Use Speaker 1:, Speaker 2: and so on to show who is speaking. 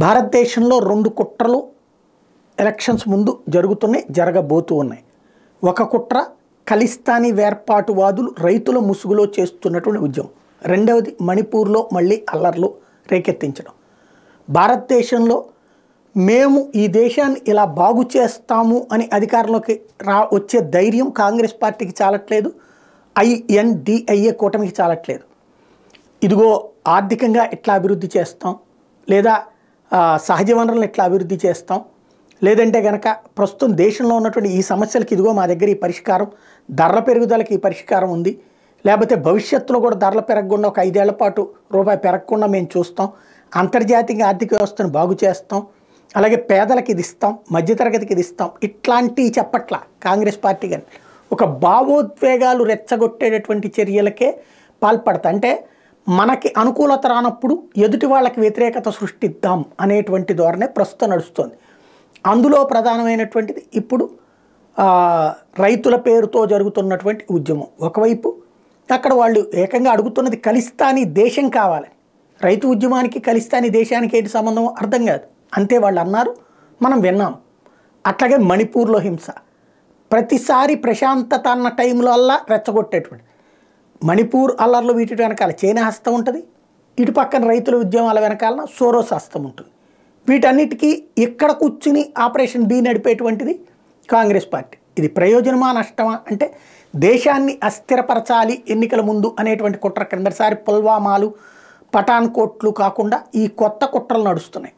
Speaker 1: భారతదేశంలో 2 కుట్రలు ఎలక్షన్స్ ముందు జరుగుతున్నాయి, జరగబోతూ ఉన్నాయి. ఒక కుట్ర ఖలిస్తానీ వేర్పాటువాదులు రైతుల ముసుగులో చేస్తున్నటువంటి ఉద్యమం. రెండవది మణిపూర్లో మళ్ళీ అల్లర్లు రేకెత్తించడం. భారతదేశంలో మేము ఈ దేశాన్ని ఇలా బాగు చేస్తాము అని అధికారంలోకి వచ్చే ధైర్యం కాంగ్రెస్ పార్టీకి చాలట్లేదు, INDIA కూటమికి చాలట్లేదు. ఇదిగో ఆర్థికంగా ఎట్లా అభివృద్ధి చేస్తాం, లేదా సహజ వనరులను ఎట్లా అభివృద్ధి చేస్తాం, లేదంటే కనుక ప్రస్తుతం దేశంలో ఉన్నటువంటి ఈ సమస్యలకి ఇదిగో మా దగ్గర ఈ పరిష్కారం, ధరల పెరుగుదలకి ఈ పరిష్కారం ఉంది, లేకపోతే భవిష్యత్తులో కూడా ధరలు పెరగకుండా ఒక 5 ఏళ్ల పాటు రూపాయి పెరగకుండా మేము చూస్తాం, అంతర్జాతీయ ఆర్థిక వ్యవస్థను బాగు చేస్తాం, అలాగే పేదలకు ఇది ఇస్తాం, మధ్యతరగతికి ఇది ఇస్తాం, ఇట్లాంటివి చెప్పట్ల కాంగ్రెస్ పార్టీ. కానీ ఒక భావోద్వేగాలు రెచ్చగొట్టేటటువంటి చర్యలకే పాల్పడతా. అంటే మనకి అనుకూలత రానప్పుడు ఎదుటి వాళ్ళకి వ్యతిరేకత సృష్టిద్దాం అనేటువంటి ధోరణే ప్రస్తుతం నడుస్తుంది. అందులో ప్రధానమైనటువంటిది ఇప్పుడు రైతుల పేరుతో జరుగుతున్నటువంటి ఉద్యమం. ఒకవైపు అక్కడ వాళ్ళు ఏకంగా అడుగుతున్నది ఖలిస్తానీ దేశం కావాలని. రైతు ఉద్యమానికి ఖలిస్తానీ దేశానికి ఏంటి సంబంధం అర్థం కాదు, అంతే వాళ్ళు అన్నారు, మనం విన్నాం. అట్లాగే మణిపూర్లో హింస ప్రతిసారి ప్రశాంతత అన్న టైంలో అల్లా రెచ్చగొట్టేటువంటి మణిపూర్ అల్లర్లు వీటి వెనకాల చైనా హస్తం ఉంటుంది, ఇటు పక్కన రైతుల ఉద్యమాల వెనకాల సోరోస్ హస్తం ఉంటుంది. వీటన్నిటికీ ఇక్కడ కూర్చుని ఆపరేషన్ బి నడిపేటువంటిది కాంగ్రెస్ పార్టీ. ఇది ప్రయోజనమా నష్టమా అంటే దేశాన్ని అస్థిరపరచాలి ఎన్నికల ముందు అనేటువంటి కుట్ర కిందసారి పుల్వామాలు పఠాన్కోట్లు కాకుండా ఈ కొత్త కుట్రలు నడుస్తున్నాయి.